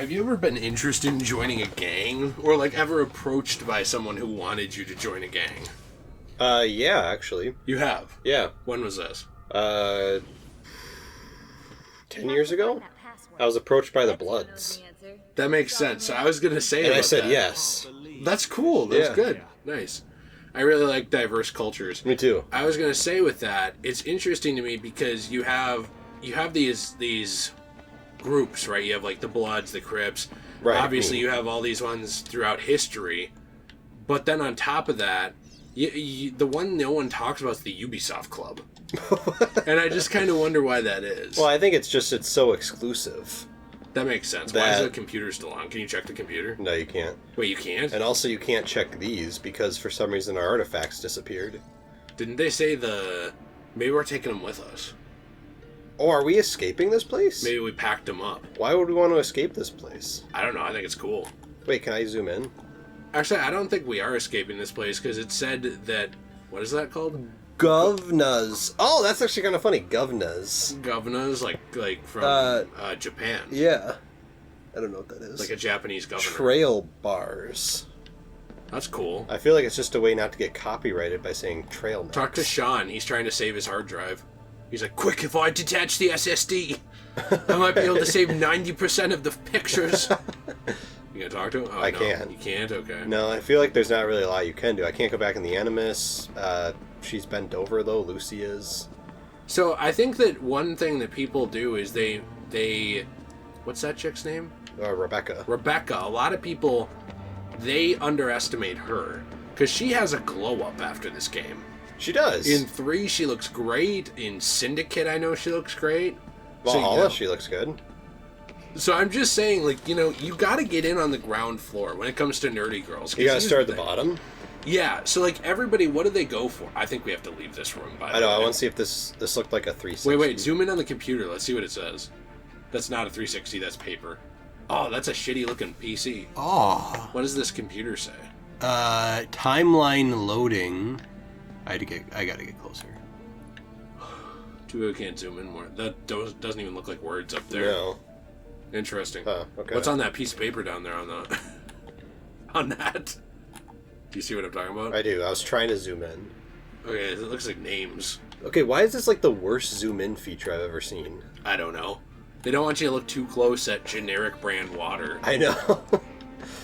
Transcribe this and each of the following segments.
Have you ever been interested in joining a gang? Or, like, ever approached by someone who wanted you to join a gang? Yeah, actually. You have? Yeah. When was this? 10 years ago? I was approached by the Bloods. That makes sense. I was going to say And I said that. Yes. That's cool. That's Yeah. good. Nice. I really like diverse cultures. Me too. I was going to say with that, it's interesting to me because you have these groups, right? You have like the Bloods, the Crips. Right. Obviously, you have all these ones throughout history. But then on top of that, the one no one talks about is the Ubisoft Club. And I just kind of wonder why that is. Well, I think it's so exclusive. That makes sense. Why is the computer still on? Can you check the computer? No, you can't. Wait, you can't? And also you can't check these because for some reason our artifacts disappeared. Didn't they say maybe we're taking them with us? Oh, are we escaping this place? Maybe we packed them up. Why would we want to escape this place? I don't know. I think it's cool. Wait, can I zoom in? Actually, I don't think we are escaping this place because it said that... What is that called? Govnas. Oh, that's actually kind of funny. Govnas. Govnas, like from Japan. Yeah. I don't know what that is. Like a Japanese governor. Trail bars. That's cool. I feel like it's just a way not to get copyrighted by saying trail mix. Talk to Sean. He's trying to save his hard drive. He's like, quick, if I detach the SSD, I might be able to save 90% of the pictures. You gonna talk to him? Oh, I no. can't. You can't? Okay. No, I feel like there's not really a lot you can do. I can't go back in the Animus. She's bent over, though. Lucy is. So I think that one thing that people do is they what's that chick's name? Rebecca. Rebecca. A lot of people, they underestimate her because she has a glow up after this game. She does. In 3, she looks great. In Syndicate, I know she looks great. Valhalla, she looks good. So I'm just saying, like, you know, you got to get in on the ground floor when it comes to nerdy girls. You got to start at the bottom. Yeah. So like everybody, what do they go for? I think we have to leave this room. I know. I want to see if this looked like a 360. Wait. Zoom in on the computer. Let's see what it says. That's not a 360. That's paper. Oh, that's a shitty looking PC. Oh. What does this computer say? Timeline loading. I gotta get closer. Too can't zoom in more. That doesn't even look like words up there. No. Interesting. Oh, okay. What's on that piece of paper down there on the on that? Do you see what I'm talking about? I do. I was trying to zoom in. Okay, it looks like names. Okay, why is this like the worst zoom in feature I've ever seen? I don't know. They don't want you to look too close at generic brand water. I know.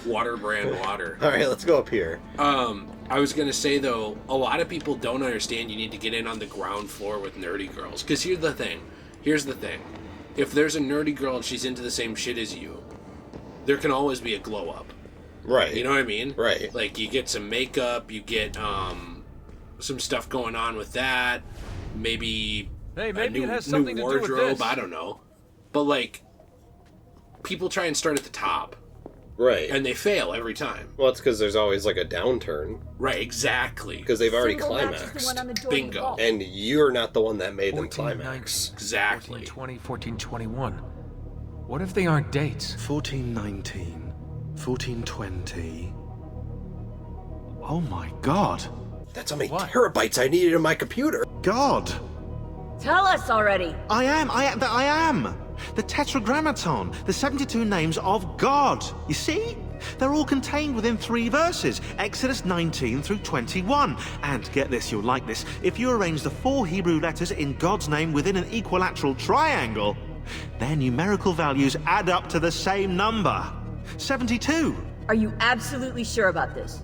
Water brand water. All right, let's go up here. I was going to say, though, a lot of people don't understand you need to get in on the ground floor with nerdy girls. Because here's the thing. If there's a nerdy girl and she's into the same shit as you, there can always be a glow up. Right. You know what I mean? Right. Like, you get some makeup, you get some stuff going on with that, maybe it has something new to do with wardrobe, this. I don't know. But, like, people try and start at the top. Right. And they fail every time. Well, it's because there's always like a downturn. Right, exactly. Because they've already climaxed. Bingo. And you're not the one that made them climax. Exactly. 1420, 1421. What if they aren't dates? 1419, 1420. Oh my god. That's how many terabytes I needed in my computer. God! Tell us already! I am! The Tetragrammaton, the 72 names of God. You see? They're all contained within 3 verses, Exodus 19 through 21. And get this, you'll like this, if you arrange the 4 Hebrew letters in God's name within an equilateral triangle, their numerical values add up to the same number. 72. Are you absolutely sure about this?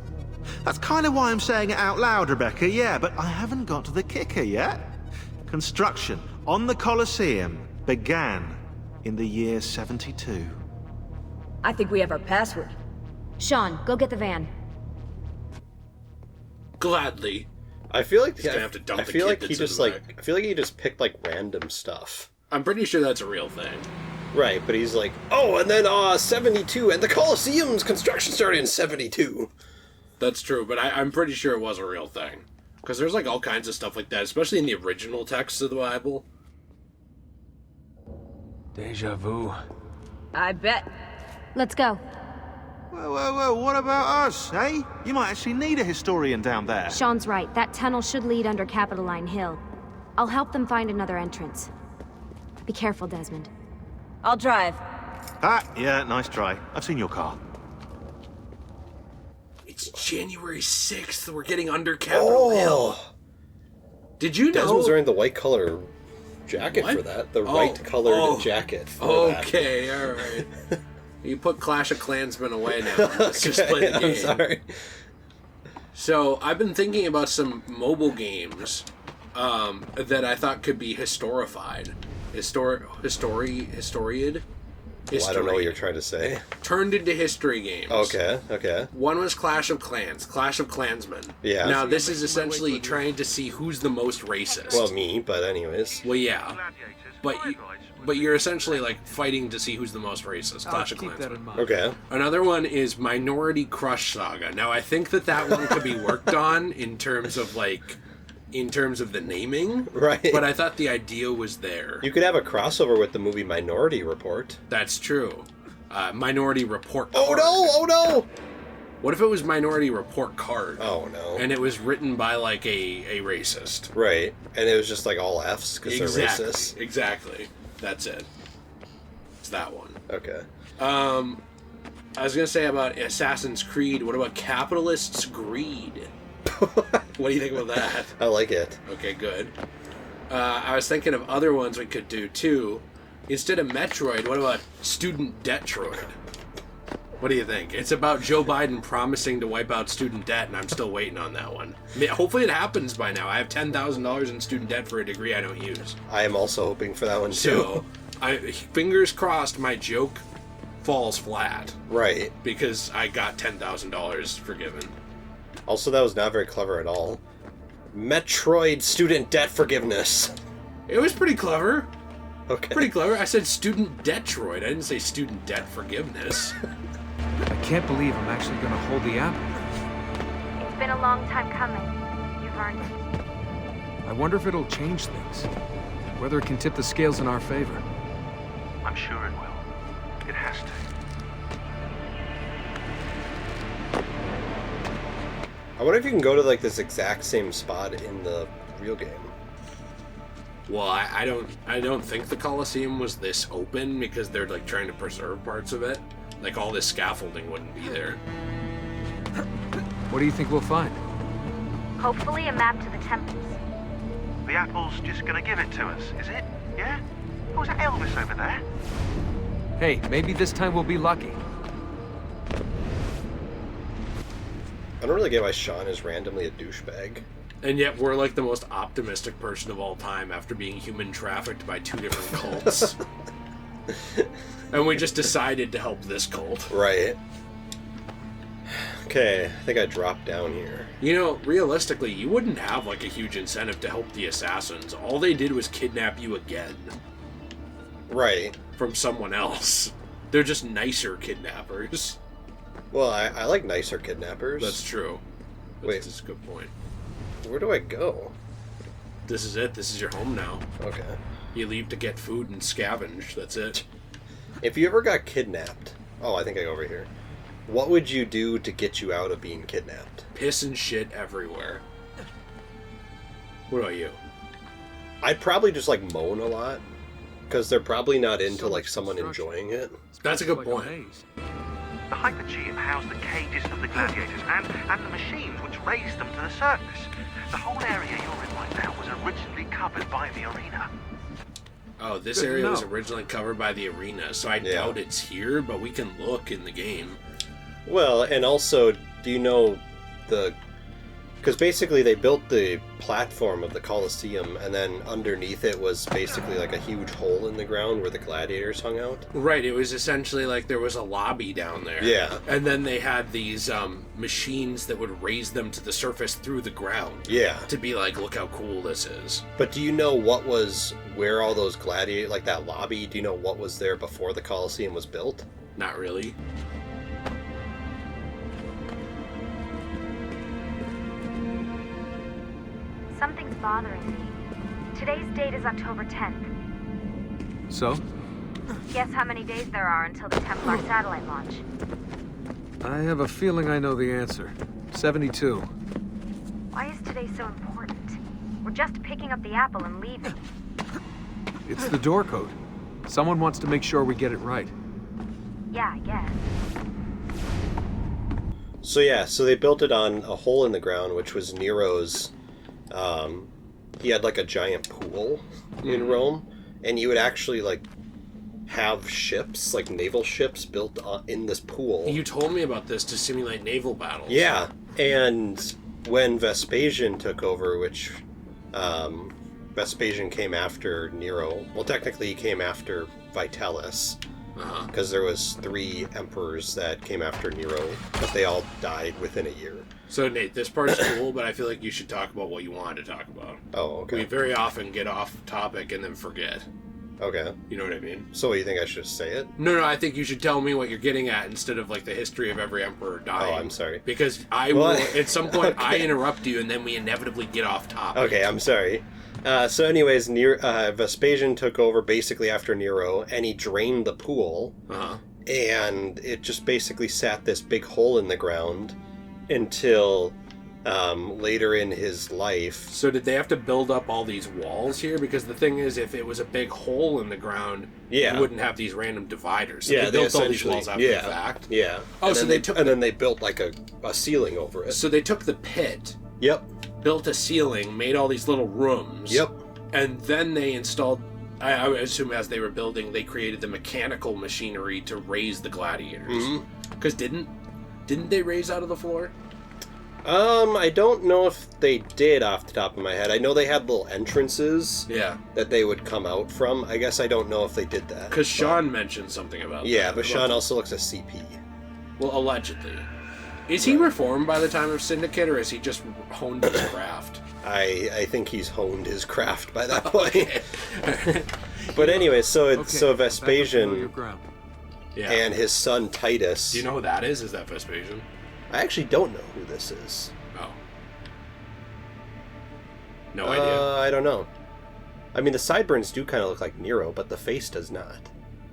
That's kind of why I'm saying it out loud, Rebecca, yeah, but I haven't got to the kicker yet. Construction on the Colosseum began in the year 72. I think we have our password. Sean, go get the van. Gladly. I feel like He's gonna have to dump I the feel kid like he that's in just the like back. I feel like he just picked like random stuff. I'm pretty sure that's a real thing. Right, but he's like, oh, and then 72, and the Colosseum's construction started in 72. That's true, but I'm pretty sure it was a real thing. Because there's like all kinds of stuff like that, especially in the original texts of the Bible. Deja vu. I bet. Let's go. Well, what about us, eh? You might actually need a historian down there. Sean's right. That tunnel should lead under Capitoline Hill. I'll help them find another entrance. Be careful, Desmond. I'll drive. Ah, yeah, nice try. I've seen your car. It's January 6th. We're getting under Capitol Hill. Did you know? Des was wearing the white color jacket for that. The white colored jacket for that. Okay, all right. You put Clash of Klansmen away now. Let's just play the game. I'm sorry. So I've been thinking about some mobile games that I thought could be historified. Historied? Well, I don't know what you're trying to say. Turned into history games. Okay. One was Clash of Clans, Clash of Klansmen. Yeah. Now, this is essentially trying to see who's the most racist. Well, me, but anyways. Well, yeah. But you're essentially, like, fighting to see who's the most racist. Clash of Klansmen. Okay. Another one is Minority Crush Saga. Now, I think that one could be worked on in terms of the naming. Right. But I thought the idea was there. You could have a crossover with the movie Minority Report. That's true. Minority Report Card. Oh no! What if it was Minority Report Card? Oh no. And it was written by, like, a racist. Right. And it was just, like, all F's because they're racist. Exactly. That's it. It's that one. Okay. I was going to say about Assassin's Creed, what about Capitalist's Greed? What do you think about that? I like it. Okay, good. I was thinking of other ones we could do, too. Instead of Metroid, what about Student Detroid? What do you think? It's about Joe Biden promising to wipe out student debt, and I'm still waiting on that one. Hopefully it happens by now. I have $10,000 in student debt for a degree I don't use. I am also hoping for that one, So, too. fingers crossed my joke falls flat. Right. Because I got $10,000 forgiven. Also, that was not very clever at all. Metroid student debt forgiveness. It was pretty clever. Okay. Pretty clever. I said student Detroid. I didn't say student debt forgiveness. I can't believe I'm actually going to hold the apple. It's been a long time coming. You've earned it. I wonder if it'll change things. Whether it can tip the scales in our favor. I'm sure it will. It has to. I wonder if you can go to, like, this exact same spot in the real game. Well, I don't think the Colosseum was this open because they're, like, trying to preserve parts of it. Like, all this scaffolding wouldn't be there. What do you think we'll find? Hopefully a map to the temples. The apple's just gonna give it to us, is it? Yeah? Oh, is that Elvis over there? Hey, maybe this time we'll be lucky. I don't really get why Sean is randomly a douchebag. And yet we're, like, the most optimistic person of all time after being human trafficked by 2 different cults. And we just decided to help this cult. Right. Okay, I think I dropped down here. You know, realistically, you wouldn't have, like, a huge incentive to help the assassins. All they did was kidnap you again. Right. From someone else. They're just nicer kidnappers. Well, I like nicer kidnappers. That's true. Wait. That's a good point. Where do I go? This is it. This is your home now. Okay. You leave to get food and scavenge. That's it. If you ever got kidnapped... Oh, I think I go over here. What would you do to get you out of being kidnapped? Piss and shit everywhere. What about you? I'd probably just, like, moan a lot. Because they're probably not into, like, someone enjoying it. That's a good point. The Hypergeum housed the cages of the gladiators and the machines which raised them to the surface. The whole area you're in right now was originally covered by the arena. Oh, this area was originally covered by the arena, so I doubt it's here, but we can look in the game. Well, and also, do you know the... Because basically they built the platform of the Colosseum, and then underneath it was basically like a huge hole in the ground where the gladiators hung out. Right, it was essentially like there was a lobby down there. Yeah. And then they had these machines that would raise them to the surface through the ground. Yeah. To be like, look how cool this is. But do you know where all those gladiators, like that lobby, do you know what was there before the Colosseum was built? Not really. Something's bothering me. Today's date is October 10th. So? Guess how many days there are until the Templar satellite launch? I have a feeling I know the answer. 72. Why is today so important? We're just picking up the apple and leaving. It's the door code. Someone wants to make sure we get it right. Yeah, I guess. So yeah, so they built it on a hole in the ground, which was Nero's. He had like a giant pool in Rome, and you would actually like have ships, like naval ships, built in this pool. You told me about this to simulate naval battles. Yeah, and when Vespasian took over, which Vespasian came after Nero. Well, technically he came after Vitalis, because there was 3 emperors that came after Nero, but they all died within a year. So, Nate, this part's cool, but I feel like you should talk about what you wanted to talk about. Oh, okay. We very often get off topic and then forget. Okay. You know what I mean? So you think I should say it? No, I think you should tell me what you're getting at instead of, like, the history of every emperor dying. Oh, I'm sorry. Because I will, at some point, I interrupt you, and then we inevitably get off topic. Okay, I'm sorry. So anyways, Vespasian took over basically after Nero, and he drained the pool, and it just basically sat this big hole in the ground until later in his life. So did they have to build up all these walls here? Because the thing is, if it was a big hole in the ground, you wouldn't have these random dividers. So they built all these walls after the fact. Yeah. Oh, and so then they built like a ceiling over it. So they took the pit. Yep. Built a ceiling, made all these little rooms. Yep. And then they installed, I assume as they were building, they created the mechanical machinery to raise the gladiators. Because didn't they raise out of the floor? I don't know if they did off the top of my head. I know they had little entrances that they would come out from. I guess I don't know if they did that. Because Sean mentioned something about that. Yeah, but Sean also looks at CP. Well, allegedly. Is he reformed by the time of Syndicate, or is he just honed his craft? I think he's honed his craft by that point. But anyway, so Vespasian and his son Titus. Do you know who that is? Is that Vespasian? I actually don't know who this is. Oh. No idea. I don't know. I mean, the sideburns do kind of look like Nero, but the face does not.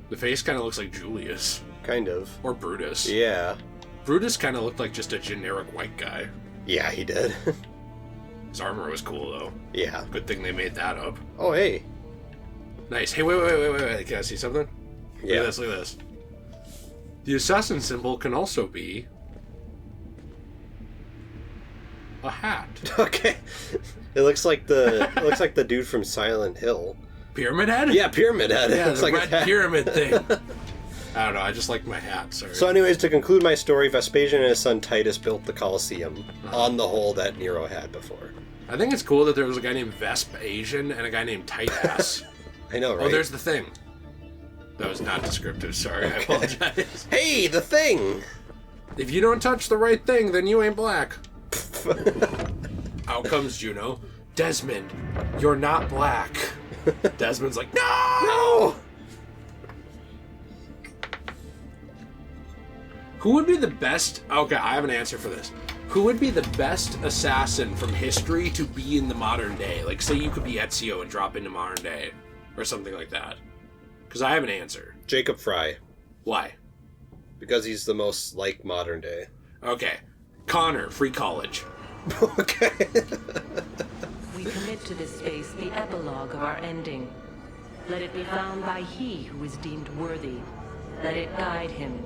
The face kind of looks like Julius. Kind of. Or Brutus. Yeah. Brutus kind of looked like just a generic white guy. Yeah, he did. His armor was cool, though. Yeah. Good thing they made that up. Oh, hey. Nice. Hey, wait. Can I see something? Yeah. Look at this. The assassin symbol can also be a hat. Okay. It looks like the dude from Silent Hill. Pyramid Head? Yeah, Pyramid Head. Yeah, it's the like red pyramid thing. I don't know, I just like my hat, sorry. So anyways, to conclude my story, Vespasian and his son Titus built the Colosseum on the hole that Nero had before. I think it's cool that there was a guy named Vespasian and a guy named Titus. I know, right? Oh, there's the thing. That was not descriptive, sorry, I apologize. Hey, the thing! If you don't touch the right thing, then you ain't black. Out comes Juno. Desmond, you're not black. Desmond's like, no! Who would be the best... Okay, I have an answer for this. Who would be the best assassin from history to be in the modern day? Like, say you could be Ezio and drop into modern day. Or something like that. Because I have an answer. Jacob Fry. Why? Because he's the most like modern day. Okay. Connor, free college. Okay. We commit to this space the epilogue of our ending. Let it be found by he who is deemed worthy. Let it guide him.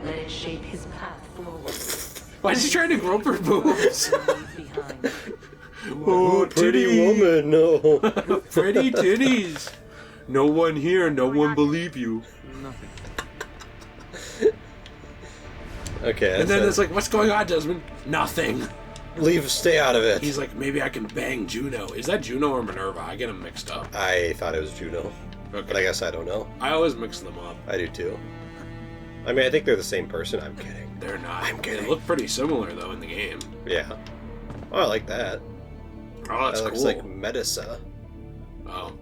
Let it shape his path forward. Why is he trying to grope her boobs? Oh, pretty woman, no. Pretty titties. No one here, no one believe you. Nothing. Okay. And then it's like, what's going on, Desmond? Nothing. Stay out of it. He's like, maybe I can bang Juno. Is that Juno or Minerva? I get them mixed up. I thought it was Juno. Okay. But I guess I don't know. I always mix them up. I do too. I mean, I think they're the same person. I'm kidding. They're not. I'm kidding. They look pretty similar, though, in the game. Yeah. Oh, I like that. Oh, that's that cool. looks like Medusa. Oh.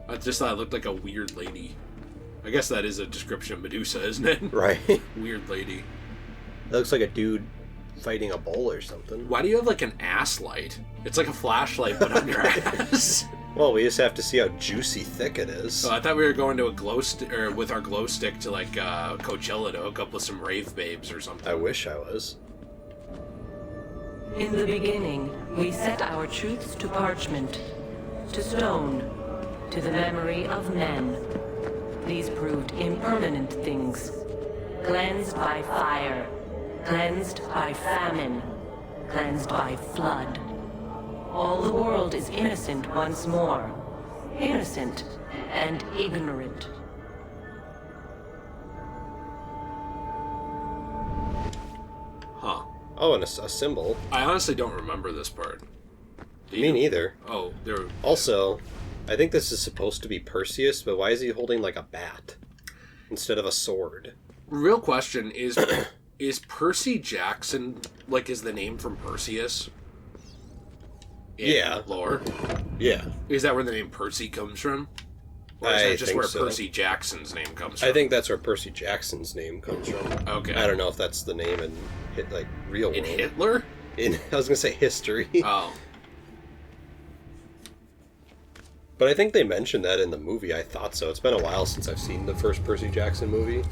I just thought it looked like a weird lady. I guess that is a description of Medusa, isn't it? Right. Weird lady. It looks like a dude fighting a bull or something. Why do you have, like, an ass light? It's like a flashlight, but on your ass. Well, we just have to see how juicy thick it is. Oh, I thought we were going to a with our glow stick to, like, Coachella to hook up with some rave babes or something. I wish I was. In the beginning, we set our truths to parchment, to stone, to the memory of men. These proved impermanent things. Cleansed by fire. Cleansed by famine. Cleansed by flood. All the world is innocent once more. Innocent and ignorant. Huh. Oh, and a symbol. I honestly don't remember this part. Do Me you? neither. Oh, there. Also, I think this is supposed to be Perseus, but why is he holding like a bat instead of a sword? Real question is: is Percy Jackson like is the name from Perseus? Yeah. Lore. Yeah. Is that where the name Percy comes from? Or is I that just think where so. Percy Jackson's name comes from? I think that's where Percy Jackson's name comes from. Okay. I don't know if that's the name in real In world. Hitler? I was gonna say history. Oh. But I think they mentioned that in the movie. I thought so. It's been a while since I've seen the first Percy Jackson movie.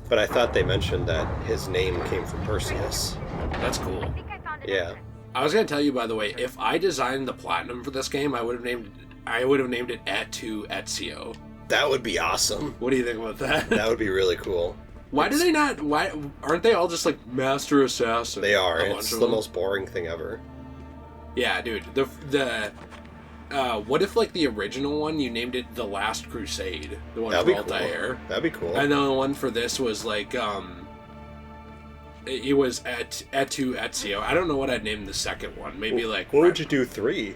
But I thought they mentioned that his name came from Perseus. That's cool. I think I found it. Yeah. I was gonna tell you, by the way, if I designed the platinum for this game, I would have named it Ezio. That would be awesome. What do you think about that? That would be really cool. Why do they not? Why aren't they all just like Master Assassin? They are. A bunch It's of the them? most boring thing ever. Yeah, dude. What if like the original one you named it The Last Crusade, the one That'd for be cool. Altair, That'd be cool. and then the one for this was like it was Ezio. I don't know what I'd name the second one. Maybe like What would you do 3?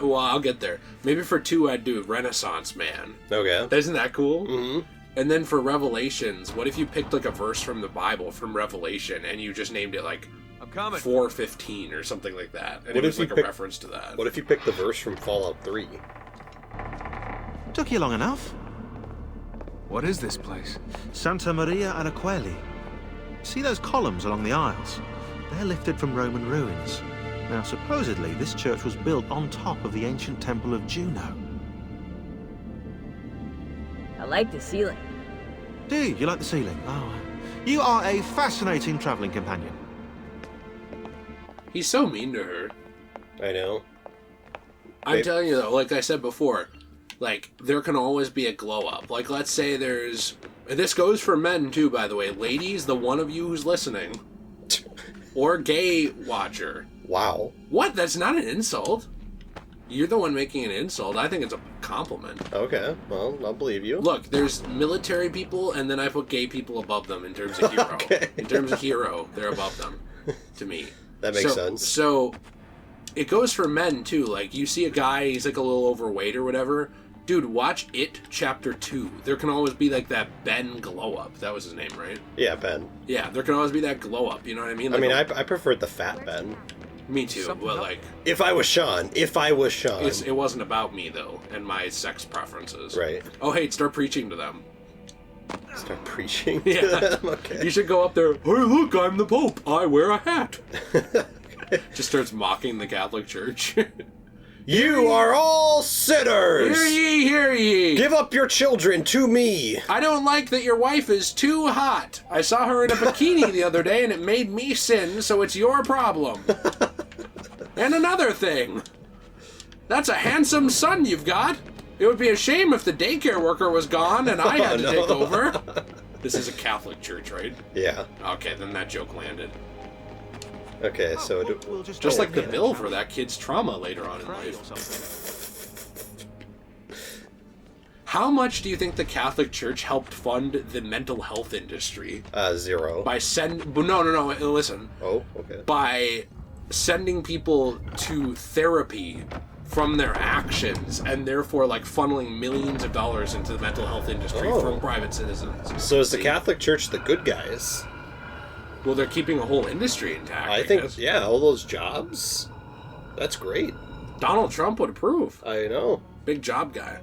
Well, I'll get there. Maybe for 2 I'd do Renaissance Man. Okay. Isn't that cool? Mm-hmm. And then for Revelations, what if you picked like a verse from the Bible from Revelation and you just named it like I'm coming. 4:15 or something like that, and What it was if you like a pick- reference to that. What if you picked the verse from Fallout 3? Took you long enough. What is this place? Santa Maria Araqueli. See those columns along the aisles? They're lifted from Roman ruins. Now, supposedly, this church was built on top of the ancient temple of Juno. I like the ceiling. Do you like the ceiling? Oh, you are a fascinating travelling companion. He's so mean to her. I know. I'm Wait. telling you though, like I said before, like there can always be a glow up. Like let's say there's, and this goes for men too, by the way. Ladies, the one of you who's listening, or gay watcher. Wow. What? That's not an insult. You're the one making an insult. I think it's a compliment. Okay. Well, I'll believe you. Look, there's military people, and then I put gay people above them in terms of hero. Okay. In terms of hero, they're above them, to me. That makes sense. So, it goes for men, too. Like, you see a guy, he's like a little overweight or whatever. Dude, watch It Chapter 2. There can always be like that Ben glow-up. That was his name, right? Yeah, Ben. Yeah, there can always be that glow-up, you know what I mean? I Like mean, I preferred the fat Ben. Me too, Something but up? like... If I was Sean. It wasn't about me, though, and my sex preferences. Right. Oh, hey, start preaching to them. Start preaching Yeah. to them. Okay. You should go up there, hey, look, I'm the Pope. I wear a hat. Just starts mocking the Catholic Church. You are all sinners! Hear ye, hear ye. Give up your children to me! I don't like that your wife is too hot. I saw her in a bikini the other day and it made me sin, so it's your problem. And another thing. That's a handsome son you've got. It would be a shame if the daycare worker was gone and I had to take over. This is a Catholic church, right? Yeah. Okay, then that joke landed. Okay, so... We'll just Just go like the here, bill shall for we? that kid's trauma later on in Pray or life. something. How much do you think the Catholic Church helped fund the mental health industry? 0. By no, listen. Oh, okay. By sending people to therapy from their actions and therefore like funneling millions of dollars into the mental health industry Oh. from private citizens. So is the See? Catholic Church the good guys? Well, they're keeping a whole industry intact. I think, guess. yeah, all those jobs. That's great. Donald Trump would approve. I know. Big job guy.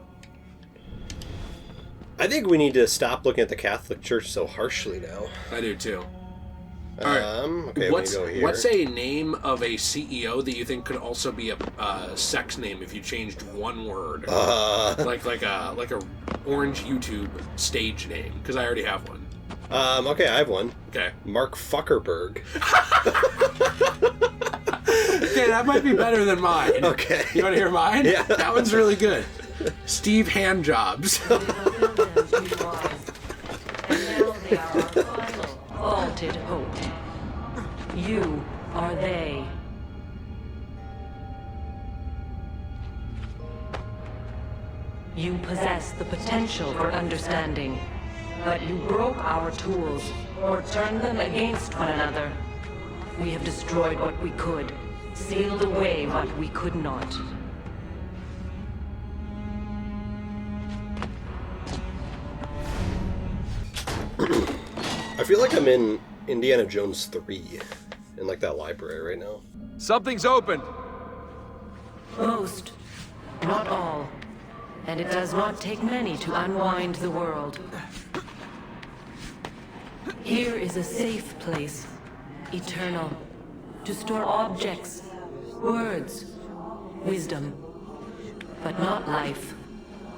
I think we need to stop looking at the Catholic Church so harshly now. I do too. All right. Okay, what's, we go here. what's a name of a CEO that you think could also be a sex name if you changed one word? like a orange YouTube stage name, because I already have one. Okay, I have one. Okay. Mark Fuckerberg. Okay, that might be better than mine. Okay. You want to hear mine? Yeah. That one's really good. Steve Handjobs. They are our final, vaulted hope. You are they. You possess the potential for understanding, but you broke our tools, or turned them against one another. We have destroyed what we could, sealed away what we could not. I feel like I'm in Indiana Jones 3, in like that library right now. Something's open. Most, not all. And it does not take many to unwind the world. Here is a safe place, eternal, to store objects, words, wisdom, but not life.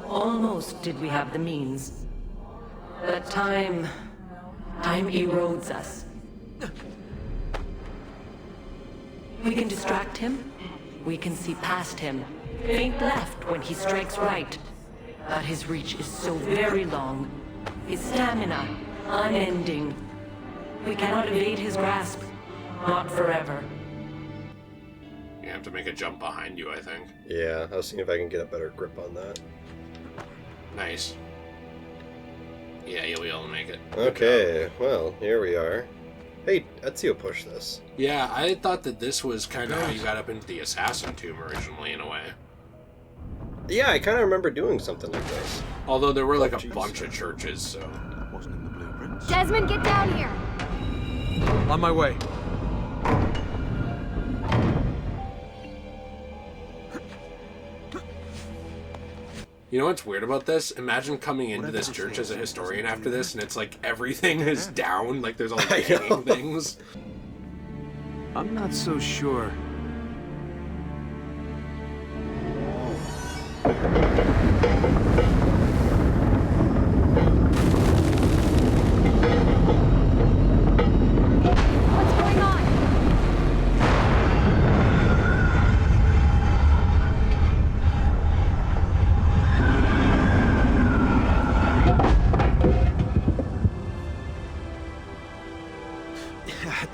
Almost did we have the means. But time erodes us. We can distract him. We can see past him. Feint left when he strikes right. But his reach is so very long. His stamina, unending. We cannot evade his grasp. Not forever. You have to make a jump behind you, I think. Yeah, I'll see if I can get a better grip on that. Nice. Yeah, you'll be able to make it. Okay, well, here we are. Hey, Ezio pushed this. Yeah, I thought that this was kind of how you got up into the assassin tomb originally, in a way. Yeah, I kind of remember doing something like this. Although there were like a jeez. bunch of churches, so... Wasn't in the blueprints. Desmond, get down here! On my way. You know what's weird about this? Imagine coming into this church as a historian after this, and it's like everything is down, like there's all the hanging things. I'm not so sure. What's going on?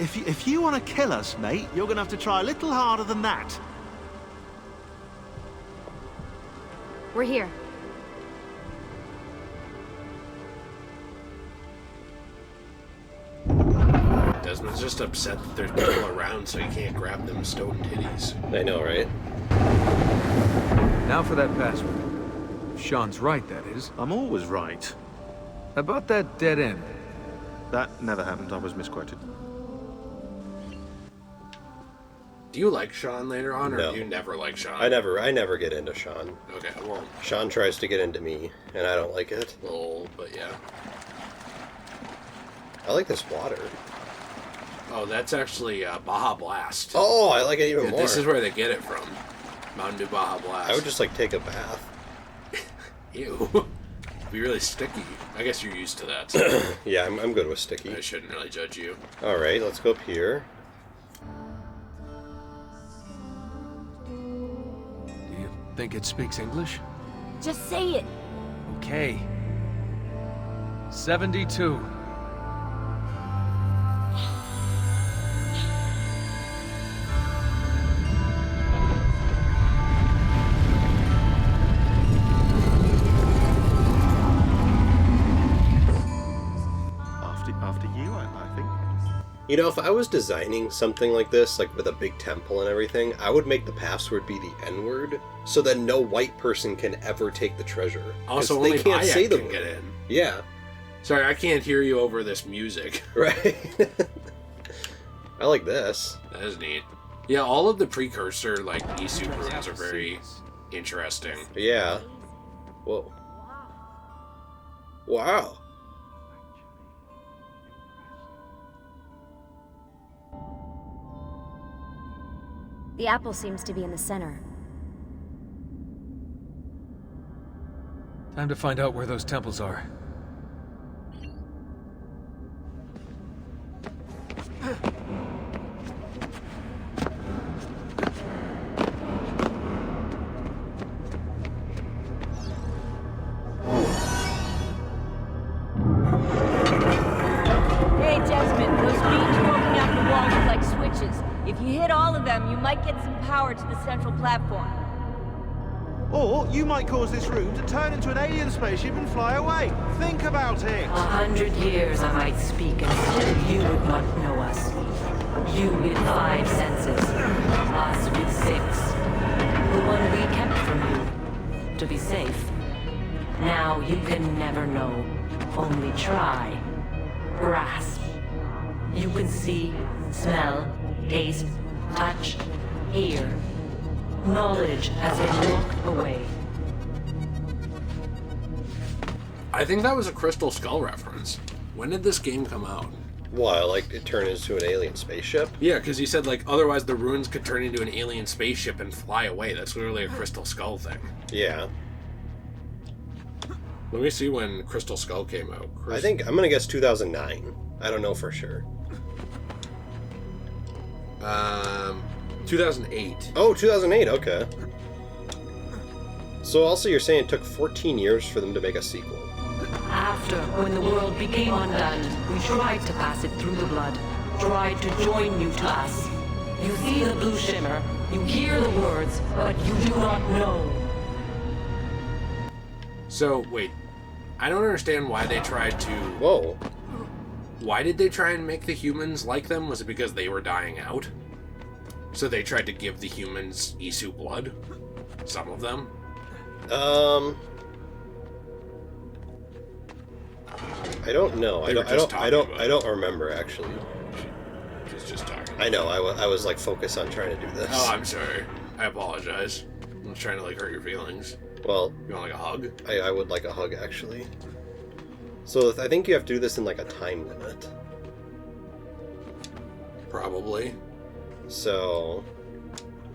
If you want to kill us, mate, you're going to have to try a little harder than that. We're here. Desmond's just upset that there's people around, so he can't grab them stone titties. I know, right? Now for that password. If Sean's right, that is. I'm always right. About that dead end. That never happened. I was misquoted. Do you like Sean later on, or No. do you never like Sean? I never get into Sean. Okay, well, Sean tries to get into me, and I don't like it. but yeah. I like this water. Oh, that's actually Baja Blast. Oh, I like it even Yeah, more. this is where they get it from. Mountain Dew Baja Blast. I would just like take a bath. Ew. It'd be really sticky. I guess you're used to that. So Yeah, I'm good with sticky. I shouldn't really judge you. Alright, let's go up here. Do you think it speaks English? Just say it. Okay. 72. After you, I think. You know, if I was designing something like this, like with a big temple and everything, I would make the password be the N-word, so that no white person can ever take the treasure. 'Cause Also, they only can't Bayek say the can word. get in. Yeah, Sorry, I can't hear you over this music. right. I like this. That is neat. Yeah, all of the precursor, like, E-Soup rooms are very interesting. Yeah. Whoa. Wow. The apple seems to be in the center. Time to find out where those temples are. Desmond, those beams poking out the walls look like switches. If you hit all of them, you might get some power to the central platform. Or you might cause this room to turn into an alien spaceship and fly away. Think about it. 100 years I might speak, and still you would not know us. You with 5 senses, us with 6. The one we kept from you, to be safe. Now you can never know, only try. Grasp. You can see, smell, taste, touch, hear. Knowledge has been locked away. I think that was a Crystal Skull reference. When did this game come out? What, like it turned into an alien spaceship? Yeah, because he said, like, otherwise the ruins could turn into an alien spaceship and fly away. That's literally a Crystal Skull thing. Yeah. Let me see when Crystal Skull came out. I think, I'm gonna guess 2009. I don't know for sure. 2008. Oh, 2008, okay. So also you're saying it took 14 years for them to make a sequel? After, when the world became undone, we tried to pass it through the blood, tried to join you to us. You see the blue shimmer, you hear the words, but you do not know. So, wait. I don't understand why they tried to... Whoa. Why did they try and make the humans like them? Was it because they were dying out? So they tried to give the humans Isu blood? Some of them? I don't know. I don't remember actually. She's just talking. I know. I was like focused on trying to do this. Oh, I'm sorry. I apologize. I'm just trying to like hurt your feelings. Well, you want like a hug? I would like a hug actually. So I think you have to do this in like a time limit. Probably. So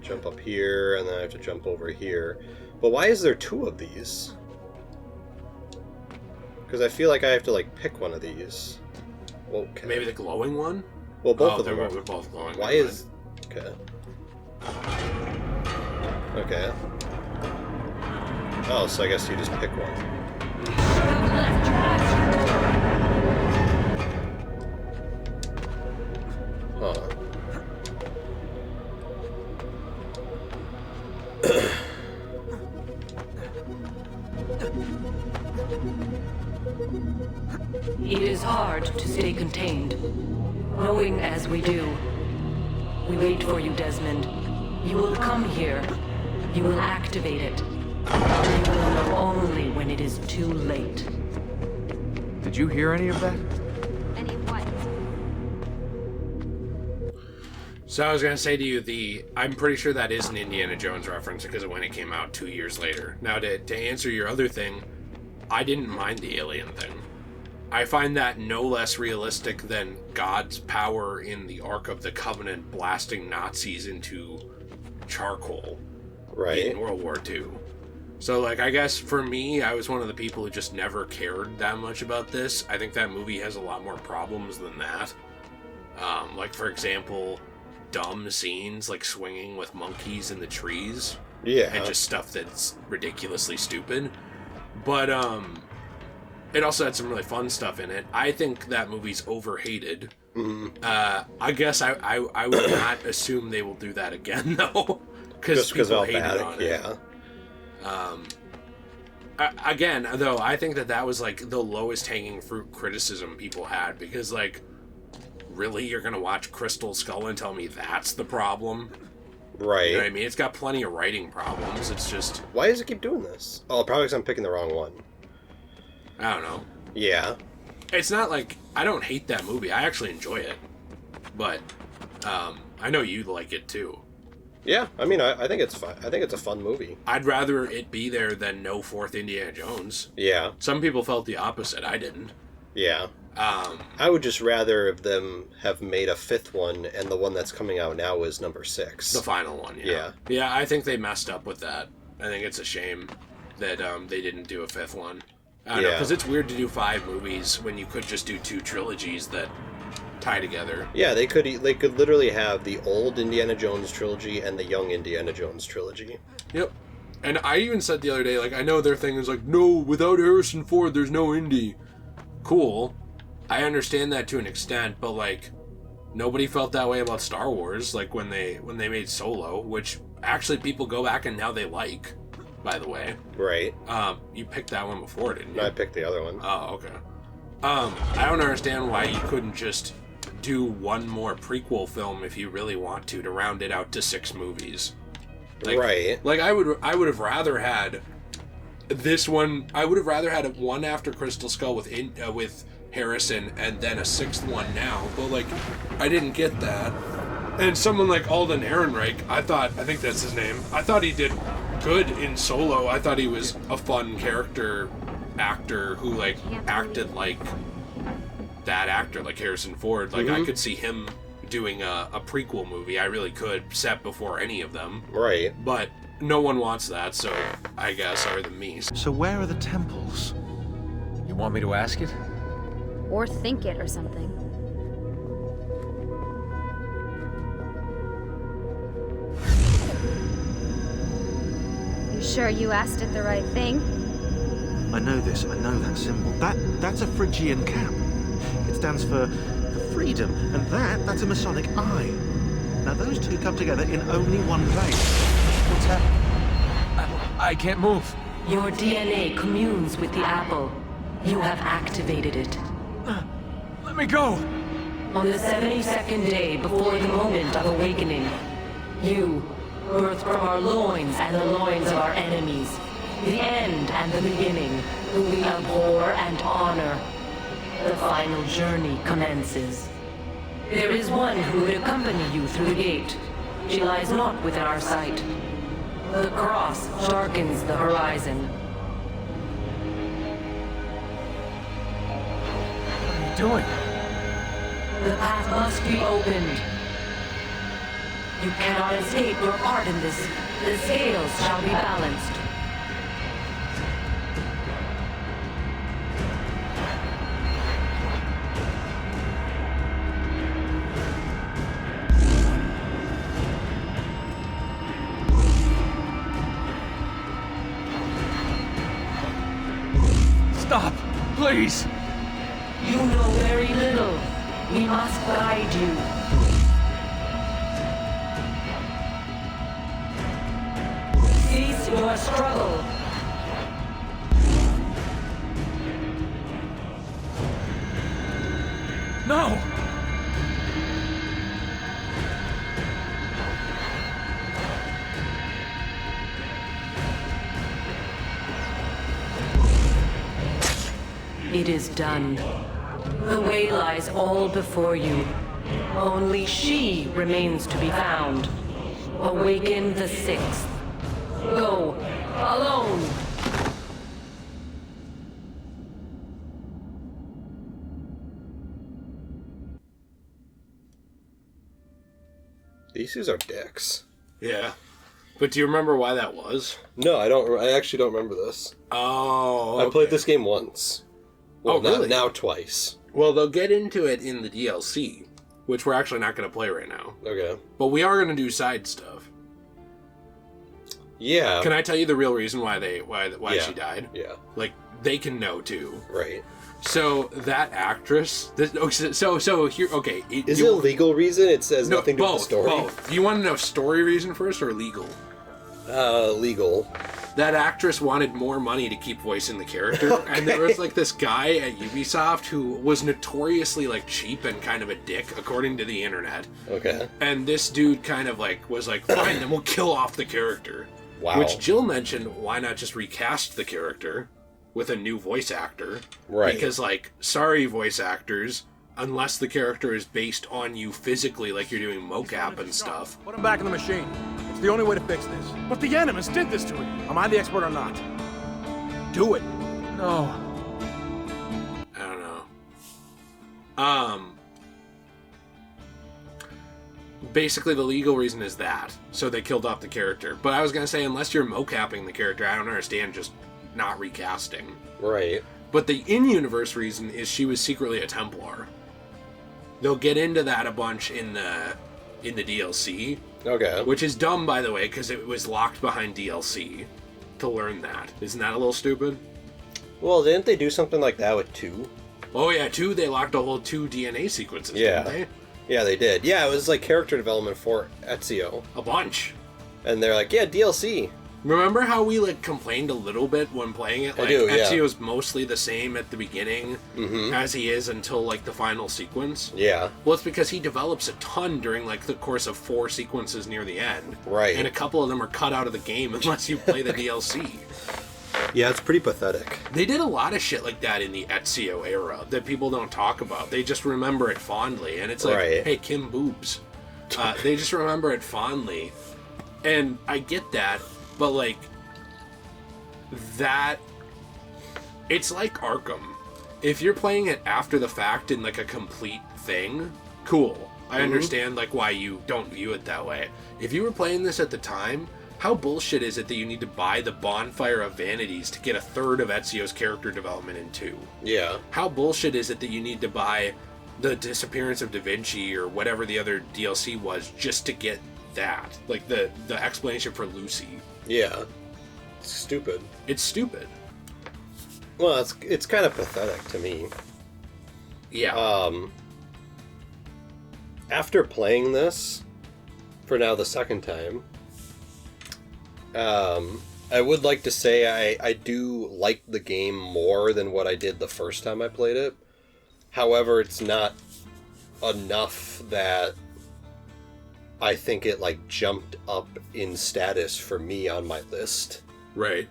jump up here, and then I have to jump over here. But why is there 2 of these? Because I feel like I have to like pick one of these. Okay. Maybe the glowing one? Well, both of them are are both glowing. Why is... Okay. Okay. Oh, so I guess you just pick one. Huh. It is hard to stay contained, knowing as we do. We wait for you, Desmond. You will come here. You will activate it. You will know only when it is too late. Did you hear any of that? Any what? So I was going to say to you, I'm pretty sure that is an Indiana Jones reference because of when it came out 2 years later. Now, to answer your other thing, I didn't mind the alien thing. I find that no less realistic than God's power in the Ark of the Covenant blasting Nazis into charcoal in World War II. So, like, I guess for me, I was one of the people who just never cared that much about this. I think that movie has a lot more problems than that. Like, for example, dumb scenes, like swinging with monkeys in the trees. Yeah. And just stuff that's ridiculously stupid. But, it also had some really fun stuff in it. I think that movie's overhated. Mm-hmm. I guess I would not assume they will do that again, though. Because people hated on it. Yeah. Again, though, I think that was, like, the lowest hanging fruit criticism people had. Because, like, really? You're going to watch Crystal Skull and tell me that's the problem? Right. You know what I mean? It's got plenty of writing problems. It's just... Why does it keep doing this? Oh, probably because I'm picking the wrong one. I don't know. Yeah. It's not like... I don't hate that movie. I actually enjoy it. But, I know you like it, too. Yeah, I mean, I think it's fun. I think it's a fun movie. I'd rather it be there than no 4th Indiana Jones. Yeah. Some people felt the opposite. I didn't. Yeah. I would just rather of them have made a 5th one, and the one that's coming out now is number 6. The final one, yeah. Yeah, I think they messed up with that. I think it's a shame that they didn't do a 5th one. I don't know, because it's weird to do 5 movies when you could just do 2 trilogies that tie together. Yeah, they could literally have the old Indiana Jones trilogy and the young Indiana Jones trilogy. Yep. And I even said the other day, like, I know their thing is like, no, without Harrison Ford, there's no Indy. Cool. I understand that to an extent, but like nobody felt that way about Star Wars, like when they made Solo, which actually people go back and now they like, by the way. Right. You picked that one before, didn't you? No, I picked the other one. Oh, okay. I don't understand why you couldn't just do one more prequel film if you really want to round it out to 6 movies. Like, right. Like I would have rather had this one. I would have rather had one after Crystal Skull with Harrison and then a 6th one now. But like, I didn't get that. And someone like Alden Ehrenreich, I think that's his name. I thought he did good in Solo. I thought he was a fun character actor who like acted like that actor, like Harrison Ford. Like I could see him doing a prequel movie. I really could, set before any of them. Right. But no one wants that, so I guess other than me. So where are the temples? You want me to ask it? Or think it or something. You sure you asked it the right thing? I know this. I know that symbol. That's a Phrygian cap. It stands for freedom, and that's a Masonic eye. Now those two come together in only one place. What's happening? I can't move. Your DNA communes with the apple. You have activated it. Let me go! On the 72nd day before the moment of awakening, you, birthed from our loins and the loins of our enemies, the end and the beginning, whom we abhor and honor. The final journey commences. There is one who would accompany you through the gate. She lies not within our sight. The cross darkens the horizon. What are you doing? The path must be opened. You cannot escape your part in this. The scales shall be balanced. Stop! Please! You know very little. We must guide you. Cease your struggle. No! It is done. The way lies all before you. Only she remains to be found. Awaken the 6th. Go, alone! These shoes are dicks. Yeah. But do you remember why that was? No, I don't. I actually don't remember this. Oh, okay. I played this game once. Well, really? Now twice. Well, they'll get into it in the DLC, which we're actually not going to play right now. Okay. But we are going to do side stuff. Yeah. Can I tell you the real reason why she died? Yeah. Like, they can know too. Right. So that actress. So here. Okay. Is it a legal reason? It says nothing to do with the story. Both. Do you want to know story reason first or legal? Legal. That actress wanted more money to keep voicing the character, okay. And there was like this guy at Ubisoft who was notoriously like cheap and kind of a dick, according to the internet. Okay. And this dude kind of like was like, fine, then we'll kill off the character. Wow. Which Jill mentioned, why not just recast the character with a new voice actor? Right. Because like, sorry voice actors, unless the character is based on you physically, like you're doing mocap and stuff. Put him back in the machine. It's the only way to fix this. But the Animus did this to him. Am I the expert or not? Do it. No. I don't know. Basically the legal reason is that. So they killed off the character. But I was going to say, unless you're mocapping the character, I don't understand just not recasting. Right. But the in-universe reason is she was secretly a Templar. They'll get into that a bunch in the DLC. Okay. Which is dumb, by the way, because it was locked behind DLC to learn that. Isn't that a little stupid? Well, didn't they do something like that with 2? Oh yeah, 2, they locked a whole 2 DNA sequences, Yeah. didn't Yeah, they did. Yeah, it was like character development for Ezio. they? A bunch. And they're like, yeah, DLC. Remember how we like complained a little bit when playing it? Like, I do, yeah. Ezio's mostly the same at the beginning as he is until like the final sequence. Yeah. Well, it's because he develops a ton during like the course of 4 sequences near the end. Right. And a couple of them are cut out of the game unless you play the DLC. Yeah, it's pretty pathetic. They did a lot of shit like that in the Ezio era that people don't talk about. They just remember it fondly. And it's like, Right. hey, Kim Boobs. They just remember it fondly. And I get that, but like, that, it's like Arkham. If you're playing it after the fact in like a complete thing, cool. I understand like why you don't view it that way. If you were playing this at the time, how bullshit is it that you need to buy the Bonfire of Vanities to get a third of Ezio's character development in 2? Yeah. How bullshit is it that you need to buy the Disappearance of Da Vinci or whatever the other DLC was just to get that? Like the explanation for Lucy. Yeah. It's stupid. It's stupid. Well, it's kind of pathetic to me. Yeah. After playing this, for now the second time, I would like to say I do like the game more than what I did the first time I played it. However, it's not enough that I think it like jumped up in status for me on my list. Right.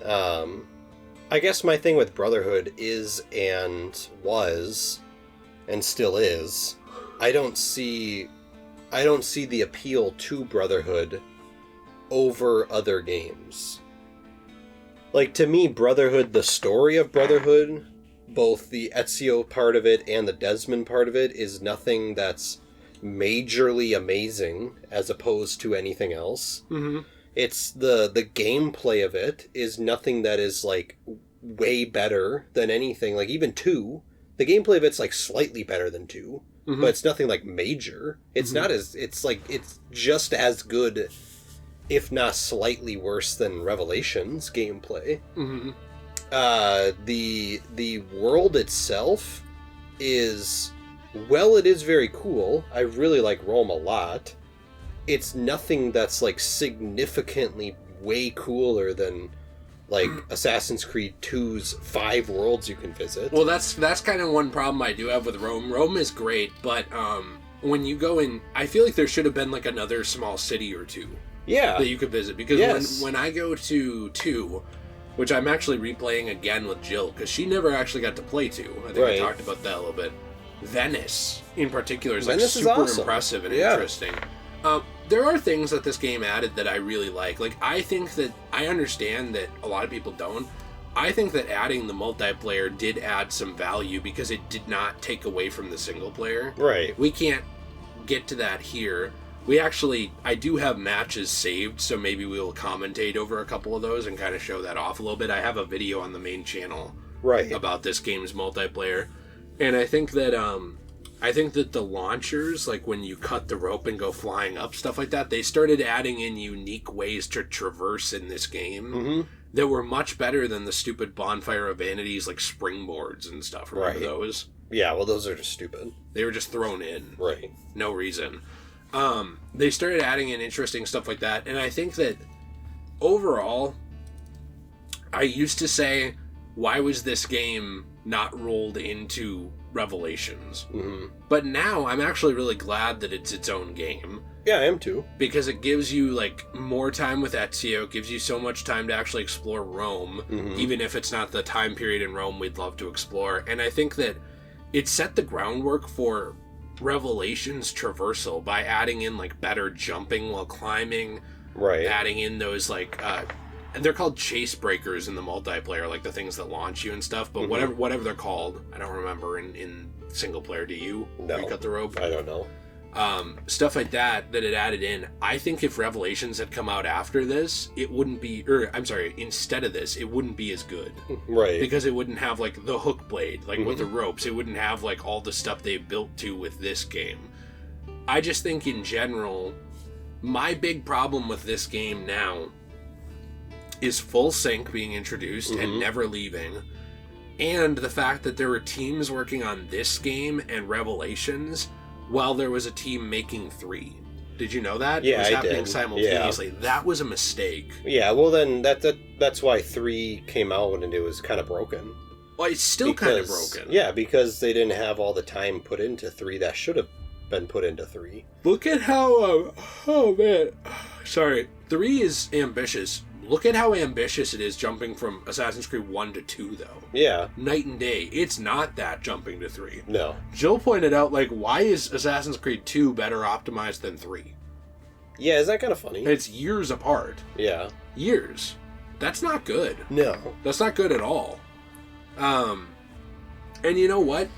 I guess my thing with Brotherhood is and was and still is, I don't see the appeal to Brotherhood over other games. Like, to me, Brotherhood, the story of Brotherhood, both the Ezio part of it and the Desmond part of it, is nothing that's majorly amazing as opposed to anything else. Mm-hmm. It's the gameplay of it is nothing that is like way better than anything. Like even 2, the gameplay of it's like slightly better than 2, but it's nothing like major. It's not as it's just as good, if not slightly worse than Revelations gameplay. Mm-hmm. The world itself is, well, it is very cool. I really like Rome a lot. It's nothing that's like significantly way cooler than like Assassin's Creed 2's 5 worlds you can visit. Well, that's kind of one problem I do have with Rome. Rome is great, but when you go in, I feel like there should have been like another small city or 2 that you could visit. Because when I go to 2, which I'm actually replaying again with Jill, because she never actually got to play 2. I think I talked about that a little bit. Venice, in particular, is like super impressive and interesting. There are things that this game added that I really like. Like, I think that, I understand that a lot of people don't. I think that adding the multiplayer did add some value because it did not take away from the single player. Right. We can't get to that here. I do have matches saved, so maybe we'll commentate over a couple of those and kind of show that off a little bit. I have a video on the main channel about this game's multiplayer. And I think that the launchers, like when you cut the rope and go flying up, stuff like that, they started adding in unique ways to traverse in this game that were much better than the stupid Bonfire of Vanities, like springboards and stuff. Remember those? Yeah, well, those are just stupid. They were just thrown in. Right. No reason. They started adding in interesting stuff like that, and I think that overall, I used to say, why was this game not rolled into Revelations? But now I'm actually really glad that it's its own game. Yeah, I am too. Because it gives you like more time with Ezio, it gives you so much time to actually explore Rome, even if it's not the time period in Rome we'd love to explore. And I think that it set the groundwork for Revelations traversal by adding in like better jumping while climbing, adding in those like and they're called chase breakers in the multiplayer, like the things that launch you and stuff, but whatever they're called, I don't remember in single player. Do you? No. You cut the rope? I don't know. Stuff like that it added in. I think if Revelations had come out after this, it wouldn't be, instead of this, it wouldn't be as good. Right. Because it wouldn't have like the hook blade, like with the ropes. It wouldn't have like all the stuff they built to with this game. I just think in general, my big problem with this game now is full sync being introduced and never leaving. And the fact that there were teams working on this game and Revelations while there was a team making 3. Did you know that? Yeah, it was I happening did. simultaneously. Yeah. That was a mistake. Yeah, well then that's why 3 came out and it was kind of broken. Well, it's still kind of broken. Yeah, because they didn't have all the time put into 3 that should have been put into 3. Look at how, oh man, sorry, 3 is ambitious. Look at how ambitious it is jumping from Assassin's Creed 1 to 2, though. Yeah. Night and day. It's not that jumping to 3. No. Jill pointed out, like, why is Assassin's Creed 2 better optimized than 3? Yeah, is that kind of funny? It's years apart. Yeah. Years. That's not good. No. That's not good at all. And you know what?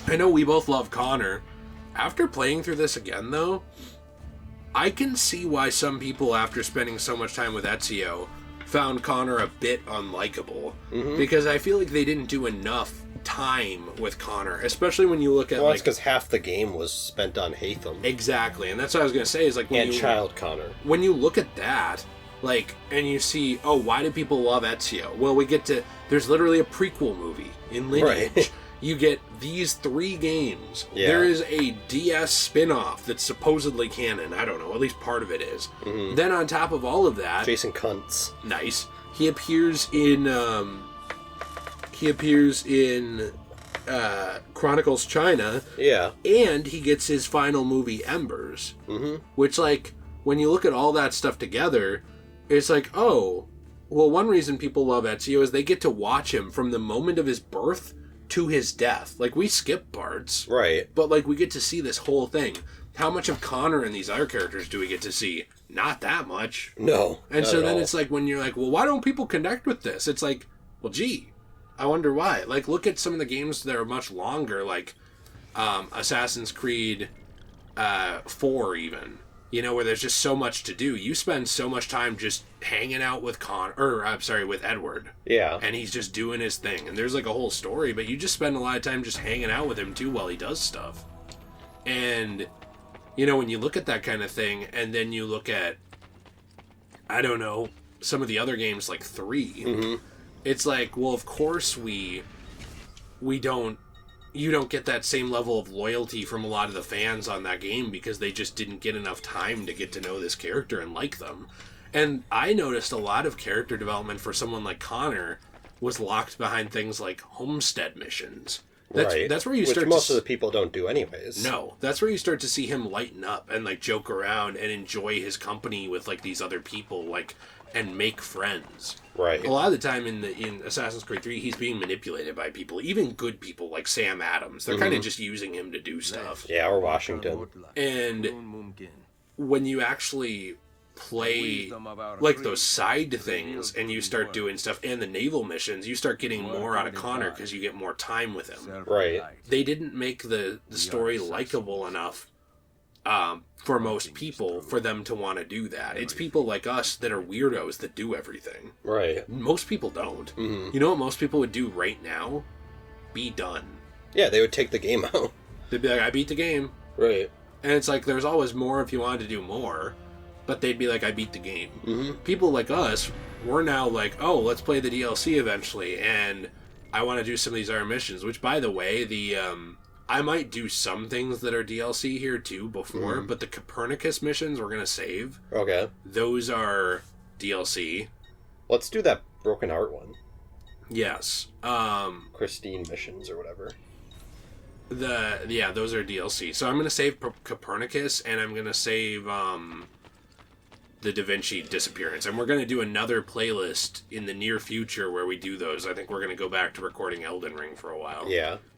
I know we both love Connor. After playing through this again, though, I can see why some people, after spending so much time with Ezio, found Connor a bit unlikable. Mm-hmm. Because I feel like they didn't do enough time with Connor, especially when you look at, well, that's because half the game was spent on Hatham. Exactly, and that's what I was going to say, is like... and Child Connor. When you look at that, like, and you see, oh, why do people love Ezio? Well, we get to... There's literally a prequel movie in Lineage. Right. You get these 3 games. Yeah. There is a DS spin-off that's supposedly canon. I don't know. At least part of it is. Mm-hmm. Then on top of all of that... Jason Kuntz. Nice. He appears in... Chronicles China. Yeah. And he gets his final movie, Embers. Mm-hmm. Which, like, when you look at all that stuff together, it's like, oh... Well, one reason people love Ezio is they get to watch him from the moment of his birth to his death. Like, we skip parts. Right. But, like, we get to see this whole thing. How much of Connor and these other characters do we get to see? Not that much. No. And not so at then all. it's like, when you're like, well, why don't people connect with this? It's like, well, gee, I wonder why. Like, look at some of the games that are much longer, like Assassin's Creed 4 even. You know, where there's just so much to do. You spend so much time just hanging out with with Edward. Yeah. And he's just doing his thing. And there's like a whole story, but you just spend a lot of time just hanging out with him too while he does stuff. And, you know, when you look at that kind of thing, and then you look at, I don't know, some of the other games like 3, mm-hmm. It's like, well, of course you don't get that same level of loyalty from a lot of the fans on that game because they just didn't get enough time to get to know this character and like them. And I noticed a lot of character development for someone like Connor was locked behind things like homestead missions. That's where you start. Which most of the people don't do anyways. No, that's where you start to see him lighten up and like joke around and enjoy his company with like these other people, like, and make friends. Right. A lot of the time in Assassin's Creed 3, he's being manipulated by people, even good people like Sam Adams. They're kind of just using him to do stuff. Yeah, or Washington. And when you actually play like those side things and you start doing stuff and the naval missions, you start getting more out of Connor because you get more time with him. Right. They didn't make the story likable enough for most people for them to want to do that. It's people like us that are weirdos that do everything. Right. Most people don't. Mm-hmm. You know what most people would do right now? Be done. Yeah, they would take the game out. They'd be like, I beat the game. Right. And it's like, there's always more if you wanted to do more, but they'd be like, I beat the game. Mm-hmm. People like us, we're now like, oh, let's play the DLC eventually, and I want to do some of these other missions, which, by the way, I might do some things that are DLC here too before, but the Copernicus missions we're going to save. Okay. Those are DLC. Let's do that Broken Heart one. Yes. Christine missions or whatever. Those are DLC. So I'm going to save Copernicus, and I'm going to save the Da Vinci Disappearance. And we're going to do another playlist in the near future where we do those. I think we're going to go back to recording Elden Ring for a while. Yeah.